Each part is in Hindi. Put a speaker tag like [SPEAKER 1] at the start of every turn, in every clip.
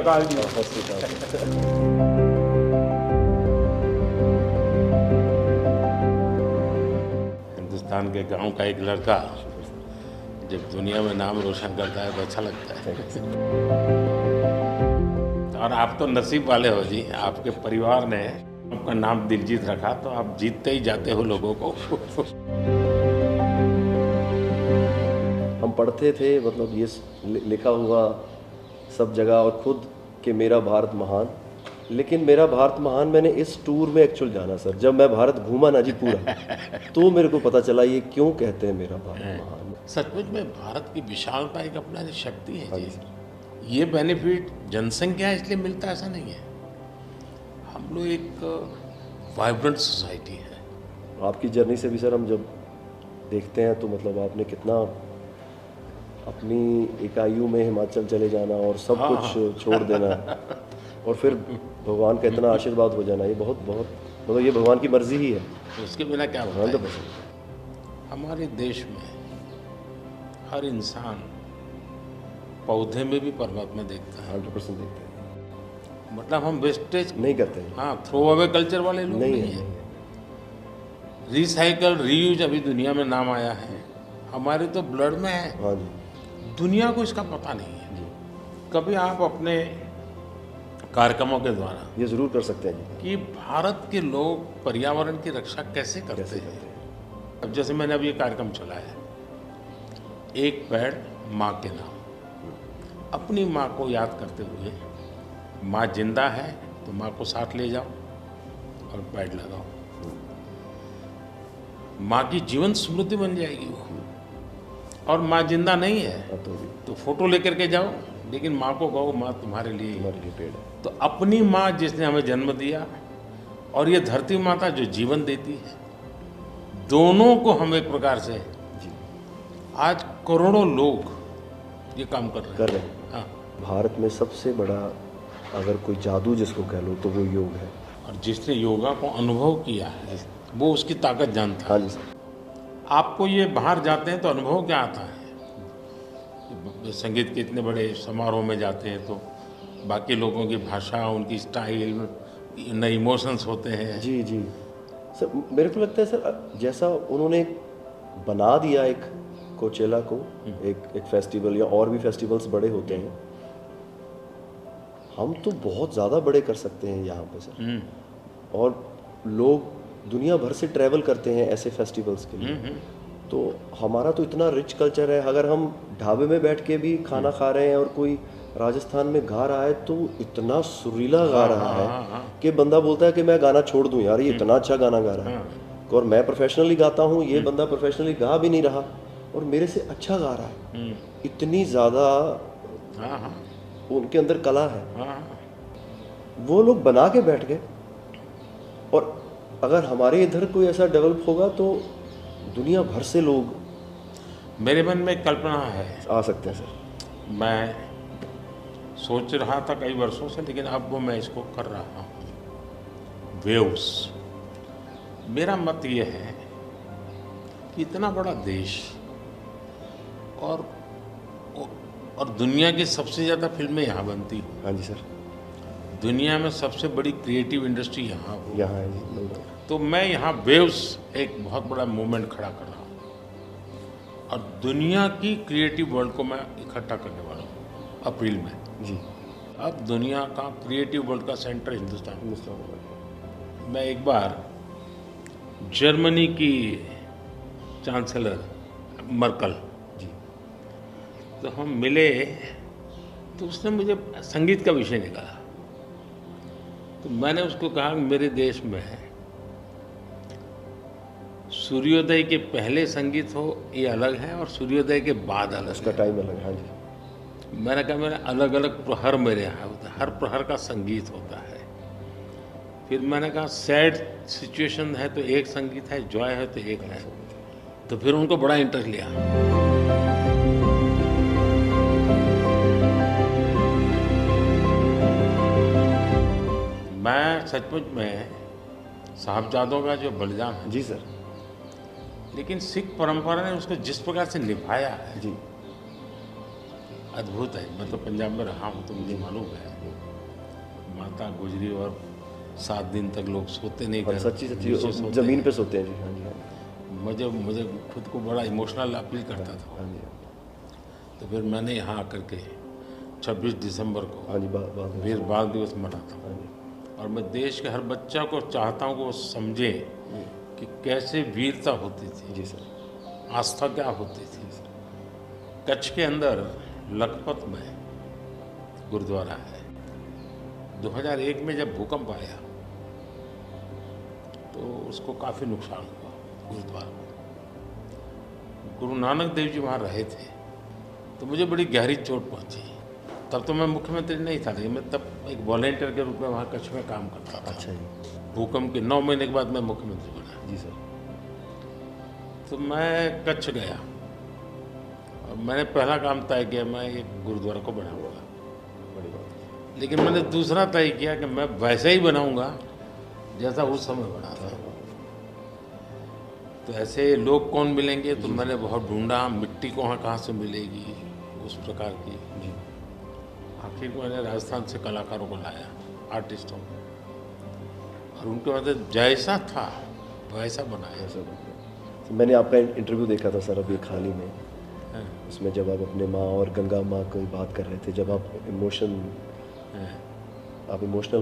[SPEAKER 1] अकाल जी। हिंदुस्तान के गांव का एक लड़का जब दुनिया में नाम रोशन करता है तो अच्छा लगता है। और आप तो नसीब वाले हो जी, आपके परिवार ने आपका नाम दिलजीत रखा तो आप जीतते ही जाते हो लोगों को।
[SPEAKER 2] हम पढ़ते थे, मतलब ये लिखा हुआ सब जगह और खुद कि मेरा भारत महान, लेकिन मेरा भारत महान मैंने इस टूर में एक्चुअल जाना सर। जब मैं भारत घूमा ना जी पूरा, तो मेरे को पता चला ये क्यों कहते हैं मेरा भारत महान।
[SPEAKER 1] सचमुच में भारत की विशालता एक अपना शक्ति है जी। ये बेनिफिट जनसंख्या इसलिए मिलता है ऐसा नहीं है, हम लोग एक वाइब्रेंट सोसाइटी है।
[SPEAKER 2] आपकी जर्नी से भी सर हम जब देखते हैं तो मतलब आपने कितना अपनी इकाइयों में हिमाचल चले जाना और सब कुछ छोड़ देना और फिर भगवान का इतना आशीर्वाद हो जाना, ये बहुत बहुत मतलब ये भगवान की मर्जी ही है।
[SPEAKER 1] उसके बिना क्या होता है? हमारे देश में हर इंसान पौधे में भी परमात्मा देखता है।
[SPEAKER 2] 100% देखते हैं,
[SPEAKER 1] मतलब हम वेस्टेज
[SPEAKER 2] नहीं करते हैं।
[SPEAKER 1] हाँ, थ्रो अवे कल्चर वाले लोग नहीं है। रिसाइकल रीयूज अभी दुनिया में नाम आया है, हमारे तो ब्लड में है।
[SPEAKER 2] हाँ जी।
[SPEAKER 1] दुनिया को इसका पता नहीं है जी। कभी आप अपने कार्यक्रमों के द्वारा
[SPEAKER 2] ये जरूर कर सकते हैं जी
[SPEAKER 1] कि भारत के लोग पर्यावरण की रक्षा कैसे करते हैं। अब जैसे मैंने अभी ये कार्यक्रम चलाया, एक पेड़ माँ के नाम, अपनी माँ को याद करते हुए, माँ जिंदा है तो माँ को साथ ले जाओ और पेड़ लगाओ, माँ की जीवन समृद्धि बन जाएगी वो। और माँ जिंदा नहीं है तो फोटो लेकर के जाओ, लेकिन माँ को कहो माँ तुम्हारे लिए
[SPEAKER 2] पेड़ है।
[SPEAKER 1] तो अपनी माँ जिसने हमें जन्म दिया और ये धरती माता जो जीवन देती है, दोनों को हम एक प्रकार से आज करोड़ों लोग ये काम कर रहे हैं। हाँ,
[SPEAKER 2] भारत में सबसे बड़ा अगर कोई जादू जिसको कह लो तो वो योग है।
[SPEAKER 1] और जिसने योगा को अनुभव किया है वो उसकी ताकत जानता है।
[SPEAKER 2] हाँ जी सर।
[SPEAKER 1] आपको ये बाहर जाते हैं तो अनुभव क्या आता है? संगीत के इतने बड़े समारोह में जाते हैं तो बाकी लोगों की भाषा, उनकी स्टाइल, नए इमोशंस होते हैं।
[SPEAKER 2] जी जी सर, मेरे को लगता है सर जैसा उन्होंने बना दिया एक कोचेला को एक फेस्टिवल, या और भी फेस्टिवल्स बड़े होते हैं, हम तो बहुत ज़्यादा बड़े कर सकते हैं यहाँ पे सर। और लोग दुनिया भर से ट्रैवल करते हैं ऐसे फेस्टिवल्स के लिए। तो हमारा तो इतना रिच कल्चर है, अगर हम ढाबे में बैठ के भी खाना खा रहे हैं और कोई राजस्थान में गा रहा है तो इतना सुरीला गा रहा है कि बंदा बोलता है कि मैं गाना छोड़ दूं यार, ये इतना अच्छा गाना गा रहा है। और मैं प्रोफेशनली गाता हूँ, ये बंदा प्रोफेशनली गा भी नहीं रहा और मेरे से अच्छा गा रहा है। इतनी ज़्यादा उनके अंदर कला है। वो लोग बना के बैठ गए, और अगर हमारे इधर कोई ऐसा डेवलप होगा तो दुनिया भर से लोग,
[SPEAKER 1] मेरे मन में कल्पना है,
[SPEAKER 2] आ सकते हैं सर।
[SPEAKER 1] मैं सोच रहा था कई वर्षों से, लेकिन अब वो मैं इसको कर रहा हूँ। वेव्स, मेरा मत ये है कि इतना बड़ा देश और दुनिया की सबसे ज़्यादा फिल्में यहाँ बनती हैं।
[SPEAKER 2] हाँ जी सर।
[SPEAKER 1] दुनिया में सबसे बड़ी क्रिएटिव इंडस्ट्री यहाँ
[SPEAKER 2] है जी।
[SPEAKER 1] तो मैं यहाँ वेव्स एक बहुत बड़ा मूवमेंट खड़ा कर रहा हूँ और दुनिया की क्रिएटिव वर्ल्ड को मैं इकट्ठा करने वाला हूँ अप्रैल में
[SPEAKER 2] जी।
[SPEAKER 1] अब दुनिया का क्रिएटिव वर्ल्ड का सेंटर हिंदुस्तान। मैं एक बार जर्मनी की चांसलर मर्कल जी, तो हम मिले तो उसने मुझे संगीत का विषय निकाला। तो मैंने उसको कहा कि मेरे देश में सूर्योदय के पहले संगीत हो ये अलग है और सूर्योदय के बाद अलग,
[SPEAKER 2] उसका टाइम अलग है। हाँ जी।
[SPEAKER 1] मैंने कहा मेरे अलग अलग प्रहर मेरे यहाँ होता है, हर प्रहर का संगीत होता है। फिर मैंने कहा सैड सिचुएशन है तो एक संगीत है, जॉय है तो एक है। तो फिर उनको बड़ा इंटरेस्ट लिया। मैं सचमुच में साहबजादों का जो बलिदान है
[SPEAKER 2] जी सर,
[SPEAKER 1] लेकिन सिख परंपरा ने उसको जिस प्रकार से निभाया है
[SPEAKER 2] जी,
[SPEAKER 1] अद्भुत है। मैं तो पंजाब में रहा हूँ तो मुझे मालूम है, माता गुजरी और 7 दिन तक लोग सोते नहीं
[SPEAKER 2] और
[SPEAKER 1] घर,
[SPEAKER 2] सच्ची
[SPEAKER 1] नीचे
[SPEAKER 2] सच्ची
[SPEAKER 1] सोते
[SPEAKER 2] ज़मीन
[SPEAKER 1] हैं।
[SPEAKER 2] पे सोते हैं जी। हाँ जी, हाँ जी,
[SPEAKER 1] मुझे खुद को बड़ा इमोशनल अपील करता था।
[SPEAKER 2] हाँ जी,
[SPEAKER 1] तो फिर मैंने यहाँ आकर के 26 दिसंबर को
[SPEAKER 2] हाँ जी, बात
[SPEAKER 1] वीर बाल दिवस मना था।
[SPEAKER 2] हाँ जी,
[SPEAKER 1] और मैं देश के हर बच्चा को चाहता हूँ कि वो समझे कि कैसे वीरता होती थी,
[SPEAKER 2] जी सर,
[SPEAKER 1] आस्था क्या होती थी। कच्छ के अंदर लखपत में गुरुद्वारा है। 2001 में जब भूकंप आया तो उसको काफ़ी नुकसान हुआ गुरुद्वारा को। गुरु नानक देव जी वहाँ रहे थे तो मुझे बड़ी गहरी चोट पहुँची। तब तो मैं मुख्यमंत्री नहीं था, लेकिन मैं तब एक वॉलेंटियर के रूप में वहाँ कच्छ में काम करता था।
[SPEAKER 2] अच्छा जी,
[SPEAKER 1] भूकंप के 9 महीने के बाद मैं मुख्यमंत्री बना।
[SPEAKER 2] जी सर,
[SPEAKER 1] तो मैं कच्छ गया और मैंने पहला काम तय किया, मैं एक गुरुद्वारा को बनाऊंगा।
[SPEAKER 2] बड़ी बात।
[SPEAKER 1] लेकिन मैंने दूसरा तय किया कि मैं वैसे ही बनाऊंगा जैसा उस समय बना था। तो ऐसे लोग कौन मिलेंगे, तो मैंने बहुत ढूंढा मिट्टी कहाँ से मिलेगी उस प्रकार की।
[SPEAKER 2] जी,
[SPEAKER 1] आखिर में मैंने राजस्थान से कलाकारों को लाया, आर्टिस्टों को, और उनके बाद जैसा था वैसा बनाया।
[SPEAKER 2] ऐसा तो मैंने आपका इंटरव्यू देखा था सर अभी हाल ही में,
[SPEAKER 1] हाँ,
[SPEAKER 2] उसमें जब आप अपने माँ और गंगा माँ की बात कर रहे थे, जब आप इमोशनल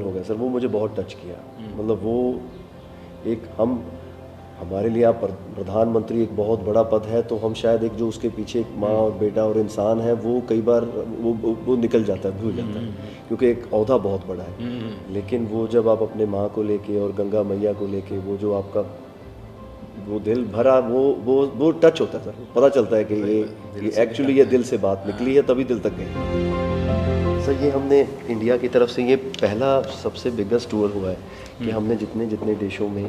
[SPEAKER 2] हो गए सर, वो मुझे बहुत टच किया। मतलब वो एक हमारे लिए आप प्रधानमंत्री एक बहुत बड़ा पद है, तो हम शायद एक जो उसके पीछे एक माँ और बेटा और इंसान है, वो कई बार वो निकल जाता है, भूल जाता है, क्योंकि एक ओहदा बहुत बड़ा है। लेकिन वो जब आप अपने माँ को लेके और गंगा मैया को लेके, वो जो आपका वो दिल भरा, वो टच होता है सर, पता चलता है कि ये एक्चुअली ये दिल से बात निकली है, तभी दिल तक गई। सर ये हमने इंडिया की तरफ से ये पहला सबसे बिगेस्ट टूर हुआ है कि हमने जितने देशों में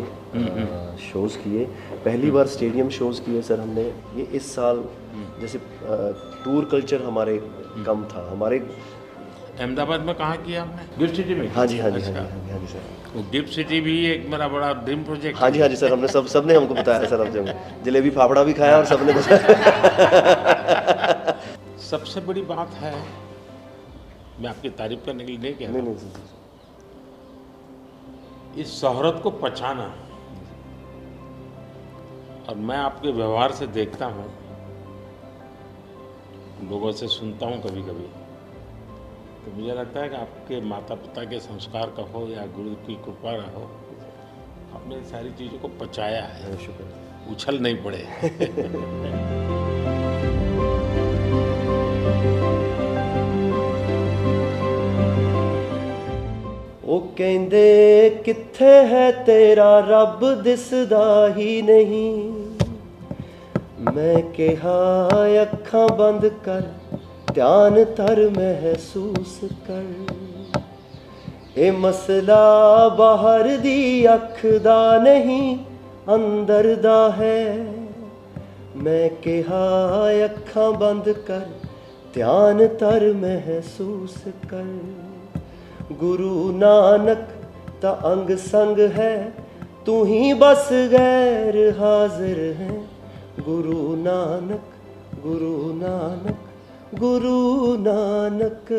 [SPEAKER 2] शोज़ किए, पहली बार स्टेडियम शोज़ किए सर हमने। ये इस साल जैसे टूर कल्चर हमारे कम था हमारे।
[SPEAKER 1] अहमदाबाद में कहाँ किया आपने? गिफ्ट सिटी में?
[SPEAKER 2] हाँ जी, हाँ जी,
[SPEAKER 1] अच्छा।
[SPEAKER 2] हाँ जी, हाँ जी सर।
[SPEAKER 1] वो गिफ्ट सिटी भी एक मेरा बड़ा ड्रीम प्रोजेक्ट।
[SPEAKER 2] हाँ जी, हाँ जी सर, हमने सबने हमको बताया सर, हम जब जलेबी फाफड़ा भी खाया और सबने बताया।
[SPEAKER 1] सबसे बड़ी बात है, मैं आपकी तारीफ करने के लिए नहीं कह रहा,
[SPEAKER 2] नहीं सर,
[SPEAKER 1] इस शोहरत को पहचाना। और मैं आपके व्यवहार से देखता हूँ, लोगों से सुनता हूँ कभी कभी, तो मुझे लगता है कि आपके माता पिता के संस्कार का हो या गुरु की कृपा का हो, आपने इन सारी चीज़ों को पचाया है,
[SPEAKER 2] शुक्र।
[SPEAKER 1] उछल नहीं पड़े।
[SPEAKER 2] ਉਹ ਕਹਿੰਦੇ ਕਿੱਥੇ ਹੈ ਤੇਰਾ ਰੱਬ ਦਿਸਦਾ ਹੀ ਨਹੀਂ, ਮੈਂ ਕਿਹਾ ਅੱਖਾਂ ਬੰਦ ਕਰ ਧਿਆਨ ਧਰ ਮਹਿਸੂਸ ਕਰ, ਇਹ ਮਸਲਾ ਬਾਹਰ ਦੀ ਅੱਖ ਦਾ ਨਹੀਂ ਅੰਦਰ ਦਾ ਹੈ, ਮੈਂ ਕਿਹਾ ਅੱਖਾਂ ਬੰਦ ਕਰ ਧਿਆਨ ਧਰ ਮਹਿਸੂਸ ਕਰ, गुरु नानक ता अंग संग है, तू ही बस गैर हाजिर है, गुरु नानक गुरु नानक गुरु नानक।